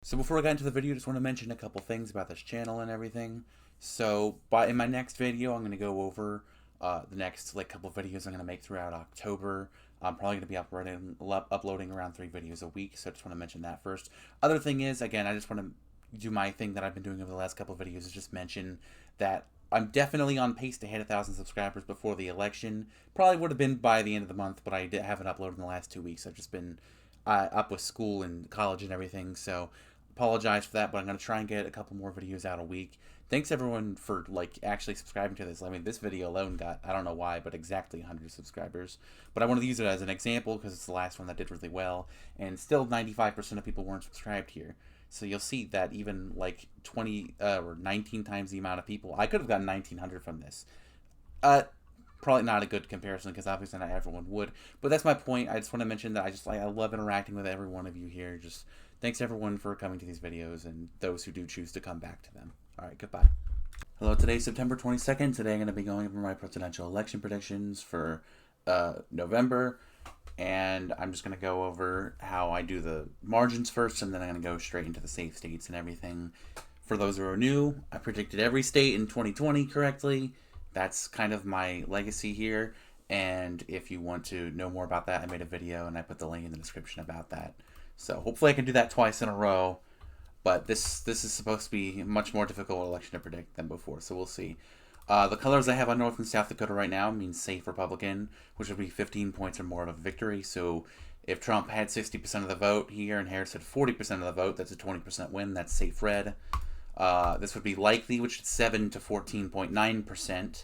So before I get into the video, just want to mention a couple things about this channel and everything. So in my next video, I'm going to go over the next couple videos I'm going to make throughout October. I'm probably going to be uploading around 3 videos a week, so I just want to mention that first. Other thing is, again, I just want to do my thing that I've been doing over the last couple of videos, is just mention that I'm definitely on pace to hit 1,000 subscribers before the election. Probably would have been by the end of the month, but I haven't uploaded in the last 2 weeks. I've just been up with school and college and everything, so apologize for that, but I'm going to try and get a couple more videos out a week. Thanks everyone for actually subscribing to this. I mean, this video alone got, I don't know why, but exactly 100 subscribers. But I wanted to use it as an example because it's the last one that did really well, and still 95% of people weren't subscribed here. So you'll see that even 20 or 19 times the amount of people, I could have gotten 1,900 from this. Probably not a good comparison because obviously not everyone would, but that's my point. I just want to mention that I love interacting with every one of you here. Just thanks everyone for coming to these videos and those who do choose to come back to them. All right, goodbye. Hello, today's September 22nd. Today I'm going to be going over my presidential election predictions for November, and I'm just going to go over how I do the margins first, and then I'm going to go straight into the safe states and everything. For those who are new, I predicted every state in 2020 correctly. That's kind of my legacy here, and if you want to know more about that, I made a video and I put the link in the description about that. So hopefully I can do that twice in a row, but this is supposed to be a much more difficult election to predict than before, so we'll see. The colors I have on North and South Dakota right now mean safe Republican, which would be 15 points or more of a victory. So if Trump had 60% of the vote here and Harris had 40% of the vote, that's a 20% win. That's safe red. This would be likely, which is 7 to 14.9%.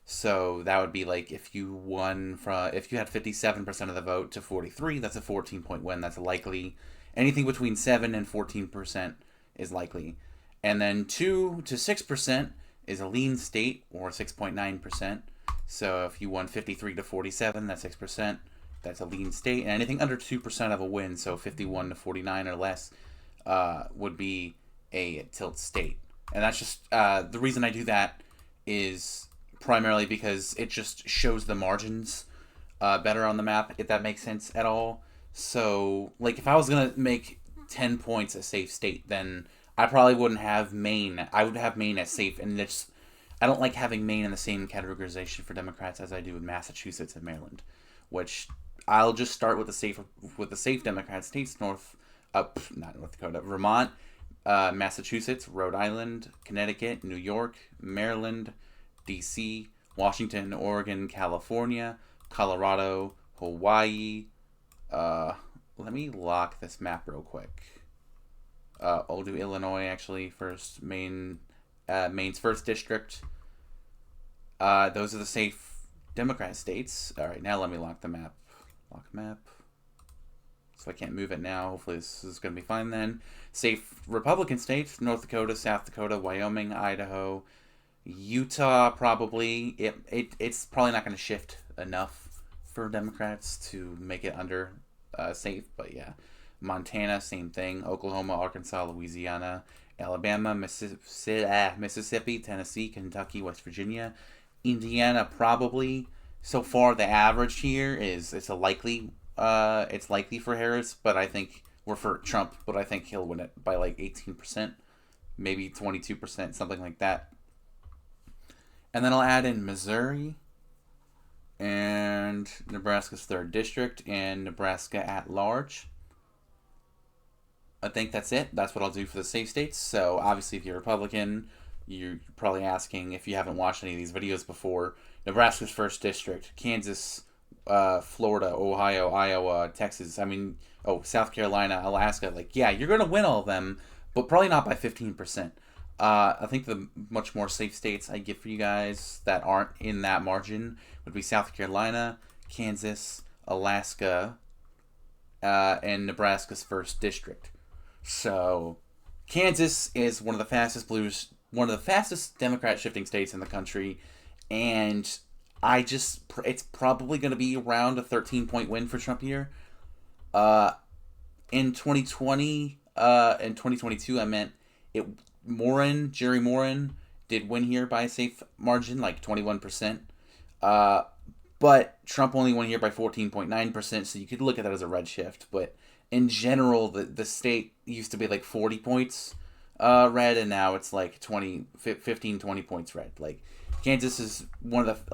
So that would be if you had 57% of the vote to 43, that's a 14-point win. That's likely. Anything between 7 and 14% is likely. And then 2 to 6% is a lean state, or 6.9%. So if you won 53 to 47, that's 6%. That's a lean state. And anything under 2% of a win, so 51 to 49 or less, would be a tilt state. And that's just the reason I do that is primarily because it just shows the margins better on the map, if that makes sense at all. So if I was gonna make 10 points a safe state, then I probably wouldn't have Maine. I would have Maine as safe, and I don't like having Maine in the same categorization for Democrats as I do with Massachusetts and Maryland, which I'll just start with the safe Democrat states: not North Dakota, Vermont, Massachusetts, Rhode Island, Connecticut, New York, Maryland, DC, Washington, Oregon, California, Colorado, Hawaii. Let me lock this map real quick. I'll do Illinois actually first. Maine's first district. Those are the safe Democrat states. All right, now let me lock the map. Lock map. So I can't move it now. Hopefully this is going to be fine then. Safe Republican states: North Dakota, South Dakota, Wyoming, Idaho, Utah. Probably it's probably not going to shift enough for Democrats to make it under safe, but yeah. Montana, same thing. Oklahoma, Arkansas, Louisiana, Alabama, Mississippi, Tennessee, Kentucky, West Virginia, Indiana. Probably so far the average here is it's likely for Harris, but I think for Trump, but I think he'll win it by 18%, maybe 22%, something like that. And then I'll add in Missouri and Nebraska's 3rd district and Nebraska at large. I think that's it. That's what I'll do for the safe states. So obviously if you're Republican, you're probably asking, if you haven't watched any of these videos before, Nebraska's 1st district, Kansas, Florida, Ohio, Iowa, Texas, South Carolina, Alaska. Yeah, you're going to win all of them, but probably not by 15%. I think the much more safe states I give for you guys that aren't in that margin would be South Carolina, Kansas, Alaska, and Nebraska's 1st district. So Kansas is one of the fastest Democrat shifting states in the country, and it's probably going to be around a 13-point win for Trump here. In 2020 and 2022, I meant it. Jerry Morin did win here by a safe margin, 21%. But Trump only won here by 14.9%, so you could look at that as a red shift. But in general, the state used to be like 40 points red, and now it's like 15, 20 points red. Like, Kansas is one of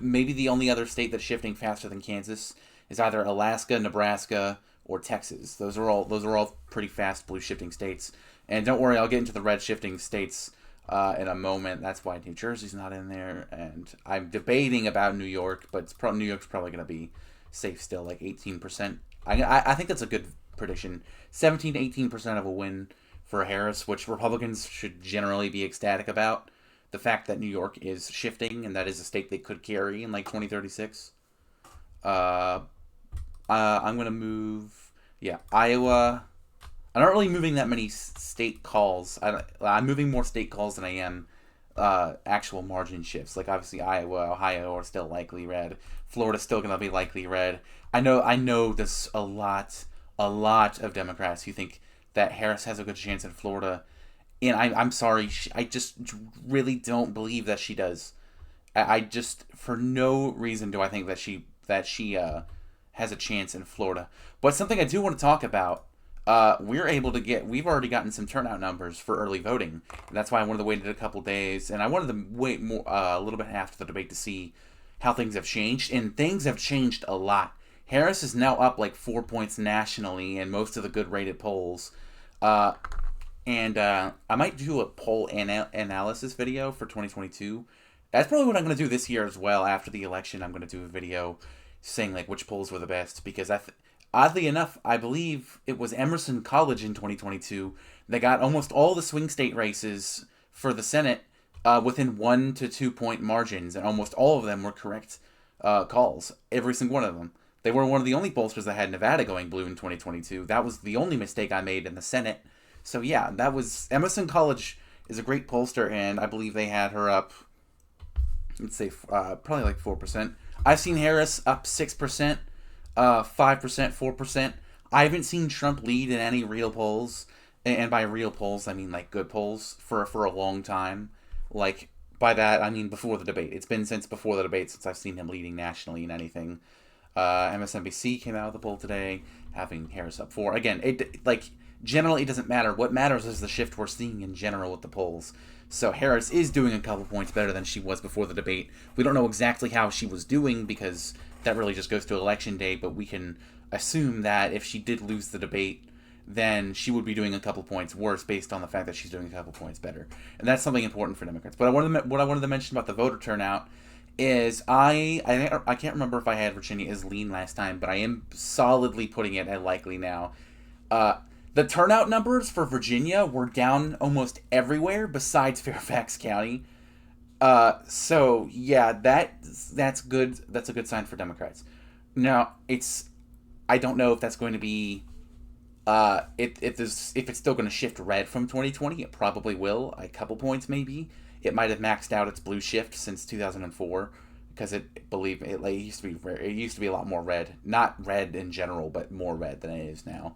maybe the only other state that's shifting faster than Kansas is either Alaska, Nebraska, or Texas. Those are all pretty fast blue shifting states. And don't worry, I'll get into the red shifting states in a moment. That's why New Jersey's not in there, and I'm debating about New York, but New York's probably going to be safe still, like 18%. I think that's a good prediction. 17 to 18% of a win for Harris, which Republicans should generally be ecstatic about. The fact that New York is shifting, and that is a state they could carry in like 2036. I'm going to move, Iowa. I'm not really moving that many state calls. I'm moving more state calls than I am actual margin shifts. Like, obviously Iowa, Ohio are still likely red. Florida's still going to be likely red. I know there's a lot of Democrats who think that Harris has a good chance in Florida. And I'm sorry, I just really don't believe that she does. I just, for no reason do I think that she has a chance in Florida. But something I do want to talk about, we've already gotten some turnout numbers for early voting. And that's why I wanted to wait a couple days, and I wanted to wait more a little bit after the debate to see how things have changed. And things have changed a lot. Harris is now up like 4 points nationally in most of the good rated polls. And I might do a poll analysis video for 2022. That's probably what I'm going to do this year as well. After the election, I'm going to do a video saying like which polls were the best, because oddly enough, I believe it was Emerson College in 2022 that got almost all the swing state races for the Senate within 1 to 2 point margins, and almost all of them were correct calls. Every single one of them. They were one of the only pollsters that had Nevada going blue in 2022. That was the only mistake I made in the Senate. So yeah, that was Emerson College is a great pollster, and I believe they had her up, let's say, probably like 4%. I've seen Harris up 6%, 5%, 4%. I haven't seen Trump lead in any real polls, and by real polls I mean like good polls, for a long time. Like, by that I mean before the debate. It's been since before the debate since I've seen him leading nationally in anything. MSNBC came out with a poll today having Harris up 4. Again, generally it doesn't matter. What matters is the shift we're seeing in general with the polls. So Harris is doing a couple points better than she was before the debate. We don't know exactly how she was doing, because that really just goes to election day, but we can assume that if she did lose the debate, then she would be doing a couple points worse based on the fact that she's doing a couple points better. And that's something important for Democrats. But what I wanted to mention about the voter turnout is I can't remember if I had Virginia as lean last time, but I am solidly putting it at likely now. The turnout numbers for Virginia were down almost everywhere besides Fairfax County. So yeah, that's good. That's a good sign for Democrats. Now, I don't know if that's going to be if it's still going to shift red from 2020. It probably will, a couple points maybe. It might have maxed out its blue shift since 2004, because it used to be a lot more red. Not red in general, but more red than it is now.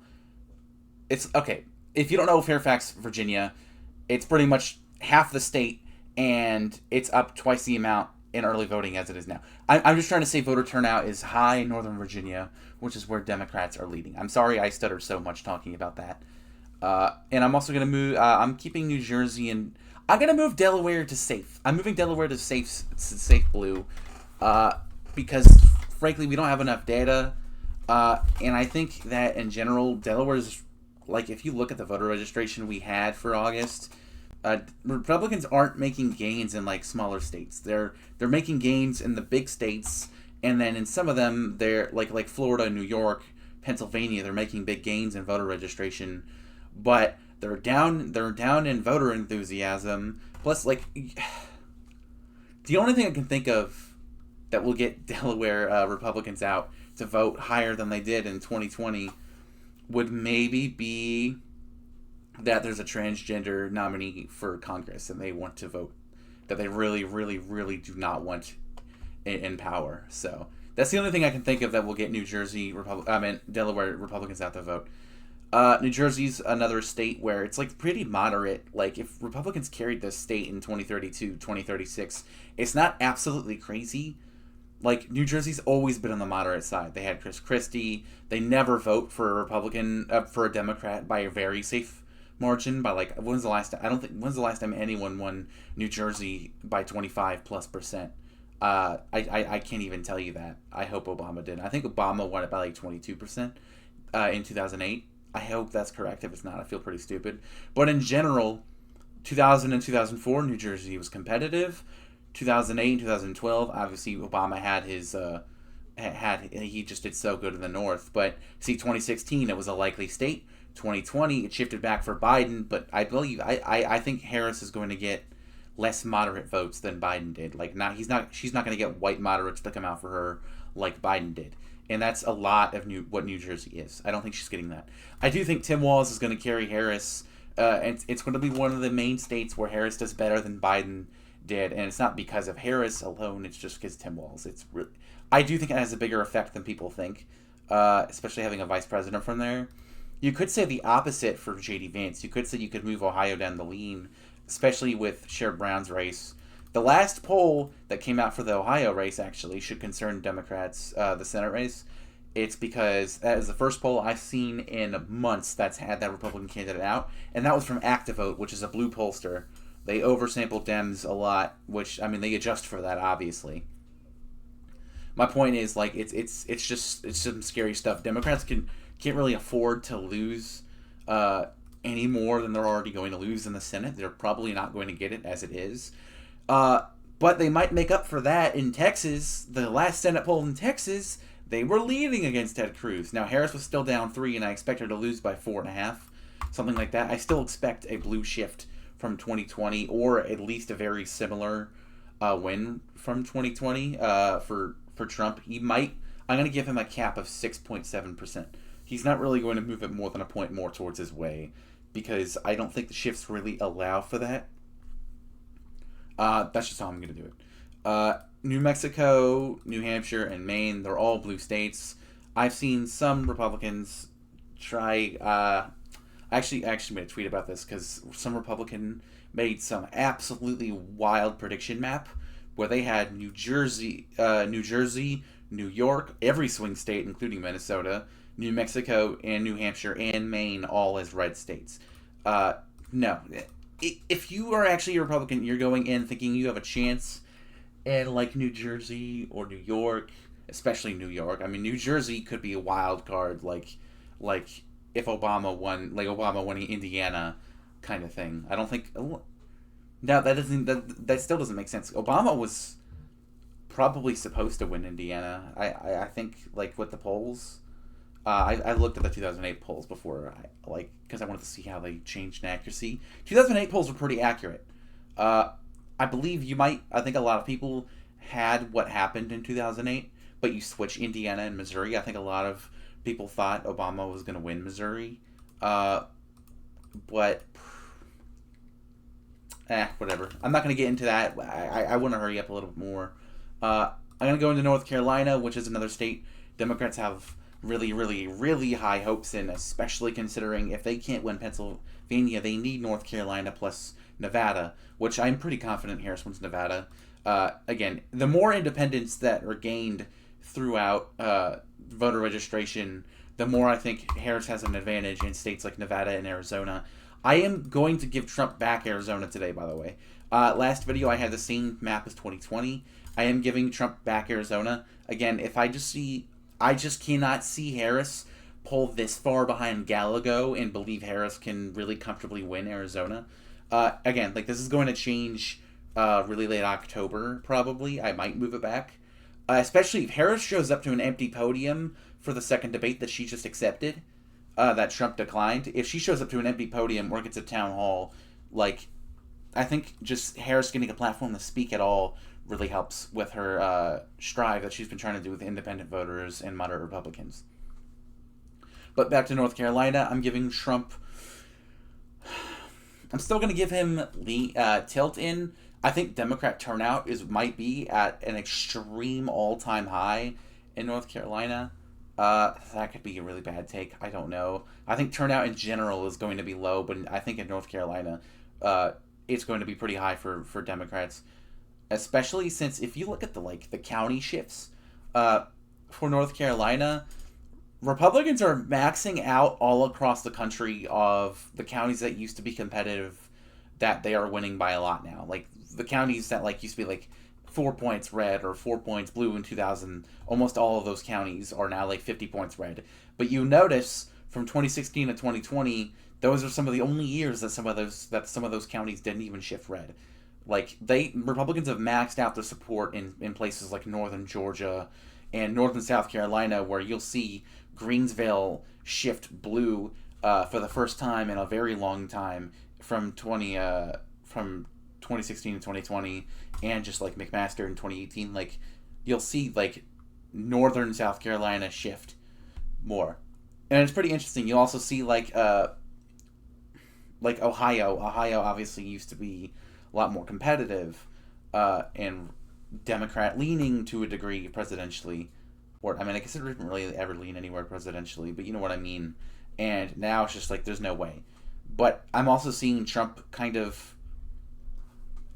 It's okay. If you don't know Fairfax, Virginia, it's pretty much half the state, and it's up twice the amount in early voting as it is now. I'm just trying to say voter turnout is high in Northern Virginia, which is where Democrats are leading. I'm sorry I stuttered so much talking about that. And I'm also going to move, I'm keeping New Jersey, and I'm going to move Delaware to safe. I'm moving Delaware to safe blue, because frankly we don't have enough data, and I think that in general Delaware's, like, if you look at the voter registration we had for August, Republicans aren't making gains in like smaller states. They're making gains in the big states, and then in some of them they're like Florida, New York, Pennsylvania, they're making big gains in voter registration, but they're down in voter enthusiasm. Plus, like, the only thing I can think of that will get Delaware Republicans out to vote higher than they did in 2020 would maybe be that there's a transgender nominee for Congress and they want to vote, that they really, really, really do not want in power. So that's the only thing I can think of that will get Delaware Republicans out to vote. New Jersey's another state where it's like pretty moderate. Like, if Republicans carried this state in 2032, 2036, it's not absolutely crazy. Like, New Jersey's always been on the moderate side. They had Chris Christie. They never vote for a Republican, for a Democrat by a very safe margin. By like, when's the last time anyone won New Jersey by 25+%? I can't even tell you that. I hope Obama did. I think Obama won it by like 22% in 2008. I hope that's correct. If it's not, I feel pretty stupid. But in general, 2000 and 2004, New Jersey was competitive. 2008 and 2012, obviously Obama had his he just did so good in the North. But see, 2016, it was a likely state. 2020, it shifted back for Biden. But I believe I think Harris is going to get less moderate votes than Biden did. Like, she's not going to get white moderates to come out for her like Biden did. And that's a lot of what New Jersey is. I don't think she's getting that. I do think Tim Walz is going to carry Harris. And it's going to be one of the main states where Harris does better than Biden did, and it's not because of Harris alone. It's just because Tim Walz. I do think it has a bigger effect than people think, especially having a vice president from there. You could say the opposite for J.D. Vance. You could say you could move Ohio down the lean, especially with Sherrod Brown's race. The last poll that came out for the Ohio race actually should concern Democrats, the Senate race. It's because that is the first poll I've seen in months that's had that Republican candidate out, and that was from ActiVote, which is a blue pollster. They oversample Dems a lot, which, I mean, they adjust for that, obviously. My point is, like, it's some scary stuff. Democrats can't really afford to lose any more than they're already going to lose in the Senate. They're probably not going to get it as it is. But they might make up for that in Texas. The last Senate poll in Texas, they were leading against Ted Cruz. Now, Harris was still down 3, and I expect her to lose by 4.5, something like that. I still expect a blue shift from 2020, or at least a very similar win from 2020 for Trump. I'm going to give him a cap of 6.7%. He's not really going to move it more than a point more towards his way, because I don't think the shifts really allow for that. That's just how I'm going to do it. New Mexico, New Hampshire, and Maine, they're all blue states. I've seen some Republicans try... I actually made a tweet about this because some Republican made some absolutely wild prediction map where they had New Jersey, New York, every swing state, including Minnesota, New Mexico, and New Hampshire, and Maine, all as red states. No. If you are actually a Republican, you're going in thinking you have a chance in, like, New Jersey or New York, especially New York. I mean, New Jersey could be a wild card, like if Obama won Indiana, kind of thing. I don't think. No, that still doesn't make sense. Obama was probably supposed to win Indiana. I think, like, with the polls. I looked at the 2008 polls before, because I wanted to see how they changed in accuracy. 2008 polls were pretty accurate. I believe I think a lot of people had what happened in 2008, but you switch Indiana and Missouri. I think a lot of people thought Obama was going to win Missouri. But whatever. I'm not going to get into that. I want to hurry up a little bit more. I'm going to go into North Carolina, which is another state Democrats have really, really, really high hopes in, especially considering if they can't win Pennsylvania, they need North Carolina plus Nevada, which I'm pretty confident Harris wins Nevada. Again, the more independents that are gained throughout voter registration, the more I think Harris has an advantage in states like Nevada and Arizona. I am going to give Trump back Arizona today, by the way. Last video, I had the same map as 2020. I am giving Trump back Arizona. Again, I just cannot see Harris pull this far behind Gallego and believe Harris can really comfortably win Arizona. Again, like, this is going to change really late October, probably. I might move it back. Especially if Harris shows up to an empty podium for the second debate that she just accepted, that Trump declined. If she shows up to an empty podium or gets a town hall, like, I think just Harris getting a platform to speak at all really helps with her strive that she's been trying to do with independent voters and moderate Republicans. But back to North Carolina, I'm giving Trump... I'm still going to give him tilt in. I think Democrat turnout might be at an extreme all-time high in North Carolina. That could be a really bad take. I don't know. I think turnout in general is going to be low, but I think in North Carolina, it's going to be pretty high for Democrats, especially since if you look at the county shifts for North Carolina, Republicans are maxing out all across the country of the counties that used to be competitive, that they are winning by a lot now. Like the counties that like used to be like 4 points red or 4 points blue in 2000, almost all of those counties are now like 50 points red. But you notice from 2016 to 2020, those are some of the only years that some of those counties didn't even shift red. Like Republicans have maxed out their support in places like northern Georgia and northern South Carolina, where you'll see Greensville shift blue for the first time in a very long time from 2016 to 2020, and just like McMaster in 2018. Like you'll see like northern South Carolina shift more, and it's pretty interesting. You'll also see like Ohio. Ohio obviously used to be a lot more competitive and Democrat leaning to a degree presidentially. Or I mean, I guess it didn't really ever lean anywhere presidentially, but you know what I mean. And now it's just like there's no way. But I'm also seeing Trump kind of.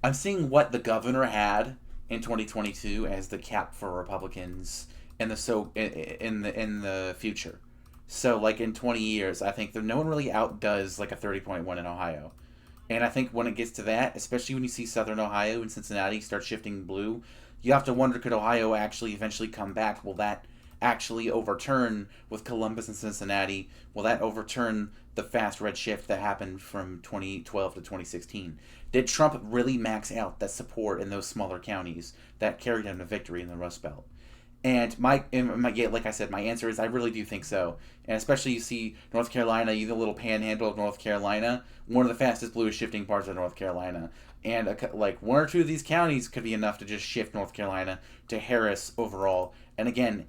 I'm seeing what the governor had in 2022 as the cap for Republicans in the future. So like in 20 years, I think that no one really outdoes like a 30-point win in Ohio. And I think when it gets to that, especially when you see Southern Ohio and Cincinnati start shifting blue, you have to wonder, could Ohio actually eventually come back? Will that actually overturn with Columbus and Cincinnati? Will that overturn the fast red shift that happened from 2012 to 2016? Did Trump really max out that support in those smaller counties that carried him to victory in the Rust Belt? And like I said, my answer is I really do think so. And especially you see North Carolina, the little panhandle of North Carolina, one of the fastest bluish shifting parts of North Carolina. And like one or two of these counties could be enough to just shift North Carolina to Harris overall. And again,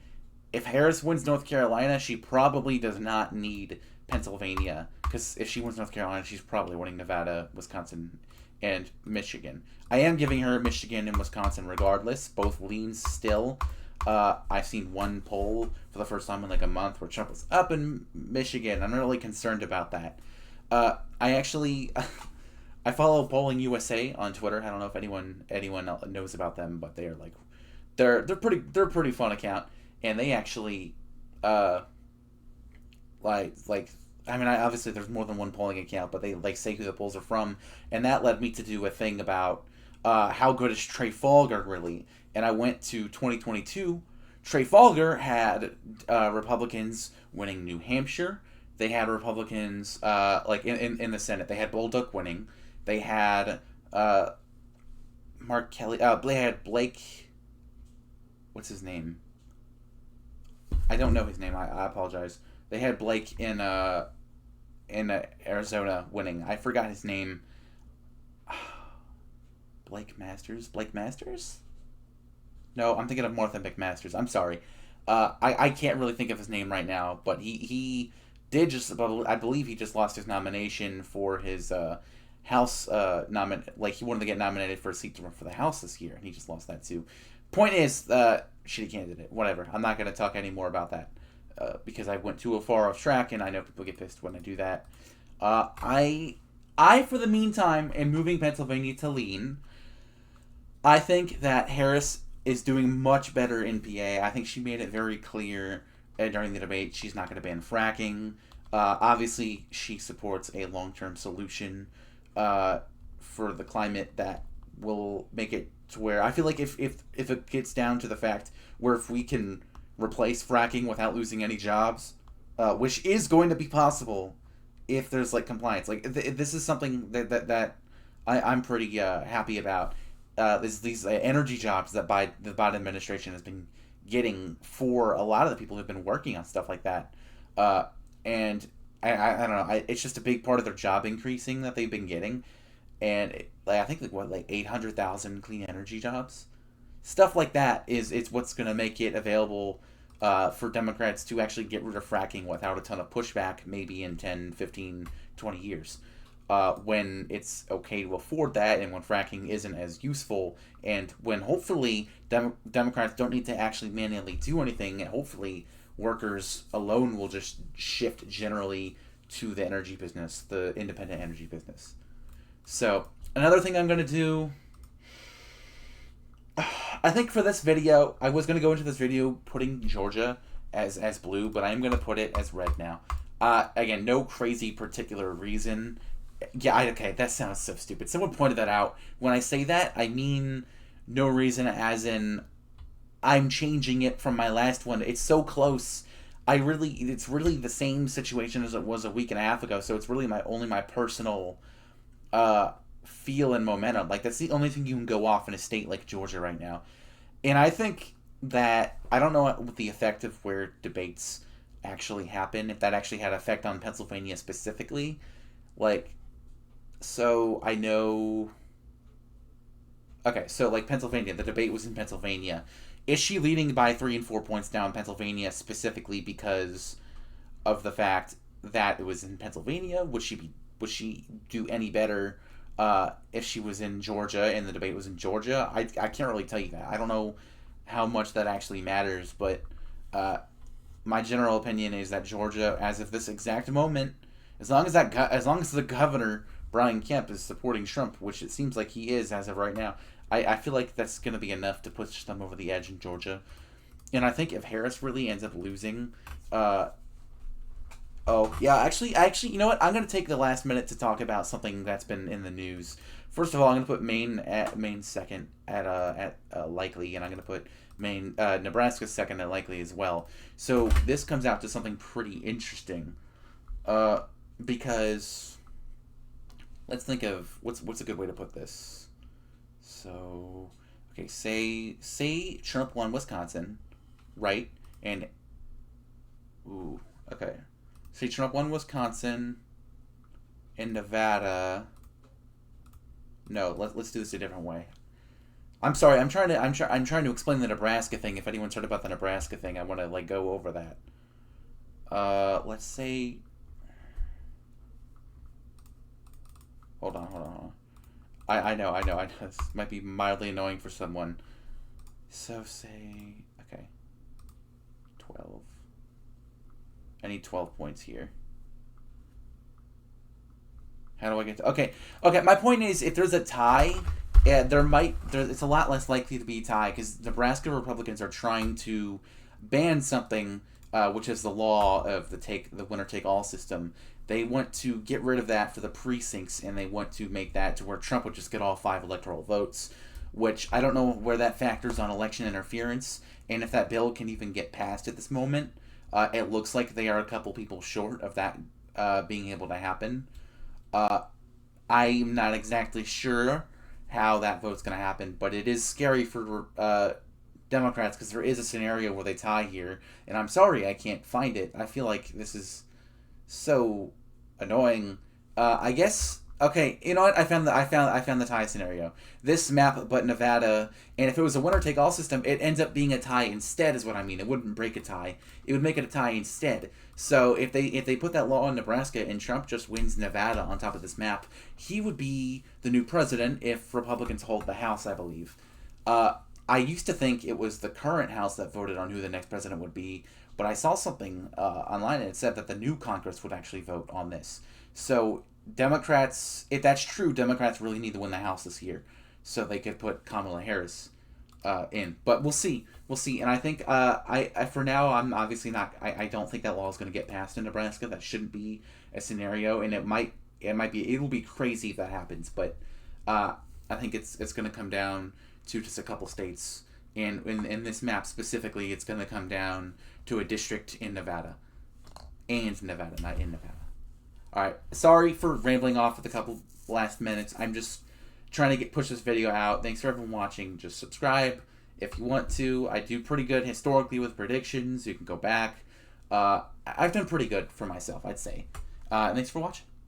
if Harris wins North Carolina, she probably does not need Pennsylvania, because if she wins North Carolina, she's probably winning Nevada, Wisconsin, and Michigan. I am giving her Michigan and Wisconsin regardless. Both leans still. I've seen one poll for the first time in like a month where Trump was up in Michigan. I'm really concerned about that. I actually I follow Polling USA on Twitter. I don't know if anyone knows about them, but they are like they're a pretty fun account, and they actually like I mean, obviously there's more than one polling account, but they like say who the polls are from, and that led me to do a thing about how good is Trafalgar really. And I went to 2022. Trafalgar had Republicans winning New Hampshire. They had Republicans like in the Senate. They had Bolduc winning. They had Mark Kelly. They had Blake. What's his name? I don't know his name. I apologize. They had Blake in Arizona winning. I forgot his name. Blake Masters. Blake Masters? No, I'm thinking of more than McMasters. I'm sorry. I can't really think of his name right now, but he did just, I believe he just lost his nomination for his House like he wanted to get nominated for a seat to run for the House this year, and he just lost that too. Point is, shitty candidate. Whatever. I'm not going to talk any more about that because I went too far off track, and I know people get pissed when I do that. I for the meantime am moving Pennsylvania to lean. I think that Harris is doing much better in PA. I think she made it very clear during the debate she's not going to ban fracking. Obviously, she supports a long-term solution for the climate that will make it to where I feel like if it gets down to the fact where if we can replace fracking without losing any jobs, which is going to be possible if there's like compliance. Like this is something that I'm pretty happy about. These energy jobs that the Biden administration has been getting for a lot of the people who've been working on stuff like that. And I don't know. It's just a big part of their job increasing that they've been getting. And I think like 800,000 clean energy jobs. Stuff like that it's what's going to make it available for Democrats to actually get rid of fracking without a ton of pushback maybe in 10, 15, 20 years. When it's okay to afford that and when fracking isn't as useful and when hopefully Democrats don't need to actually manually do anything and hopefully workers alone will just shift generally to the energy business, the independent energy business. So another thing I'm going to do, I think for this video, I was gonna go into this video putting Georgia as blue, but I am gonna put it as red now. Again, no crazy particular reason. Yeah, okay, that sounds so stupid. Someone pointed that out. When I say that, I mean no reason, as in I'm changing it from my last one. It's so close. It's really the same situation as it was a week and a half ago. So it's really only my personal feel and momentum. Like, that's the only thing you can go off in a state like Georgia right now. And I think that, I don't know what the effect of where debates actually happen, if that actually had effect on Pennsylvania specifically. Like, so I know, okay, so like Pennsylvania, the debate was in Pennsylvania. Is she leading by 3 and 4 points now in Pennsylvania specifically because of the fact that it was in Pennsylvania? Would she do any better if she was in Georgia and the debate was in Georgia? I can't really tell you that. I don't know how much that actually matters, but my general opinion is that Georgia, as of this exact moment, as long as the governor Brian Kemp is supporting Trump, which it seems like he is as of right now, I feel like that's going to be enough to push them over the edge in Georgia. And I think if Harris really ends up losing, actually, you know what? I'm going to take the last minute to talk about something that's been in the news. First of all, I'm going to put Maine second at likely, and I'm going to put Nebraska second at likely as well. So this comes out to something pretty interesting, because let's think of what's a good way to put this. So, okay, say Trump won Wisconsin, right? And okay, say Trump won Wisconsin and Nevada. No, let's do this a different way. I'm sorry. I'm trying to explain the Nebraska thing. If anyone's heard about the Nebraska thing, I want to go over that. Let's say. Hold on. I know. This might be mildly annoying for someone. So say, okay, 12. I need 12 points here. How do I get to... Okay, my point is, if there's a tie, it's a lot less likely to be a tie, because Nebraska Republicans are trying to ban something, which is the law of the winner-take-all system. They want to get rid of that for the precincts, and they want to make that to where Trump would just get all 5 electoral votes, which I don't know where that factors on election interference, and if that bill can even get passed at this moment. It looks like they are a couple people short of that being able to happen. I'm not exactly sure how that vote's going to happen, but it is scary for Democrats, because there is a scenario where they tie here, and I'm sorry I can't find it. I feel like this is so annoying. I guess, okay, you know what? I found the tie scenario. This map, but Nevada, and if it was a winner-take-all system, it ends up being a tie instead, is what I mean. It wouldn't break a tie. It would make it a tie instead. So if they put that law in Nebraska and Trump just wins Nevada on top of this map, he would be the new president if Republicans hold the House, I believe. I used to think it was the current House that voted on who the next president would be, but I saw something online and it said that the new Congress would actually vote on this. So Democrats, if that's true, Democrats really need to win the House this year so they could put Kamala Harris in. But we'll see. And I think I for now, I'm obviously not. I don't think that law is going to get passed in Nebraska. That shouldn't be a scenario, and it'll be crazy if that happens. But I think it's going to come down to just a couple states, and in this map specifically, it's going to come down to a district in Nevada, and Nevada, not in Nevada. All right, sorry for rambling off with a couple last minutes. I'm just trying to push this video out. Thanks for everyone watching. Just subscribe if you want to. I do pretty good historically with predictions. You can go back. I've done pretty good for myself, I'd say. Thanks for watching.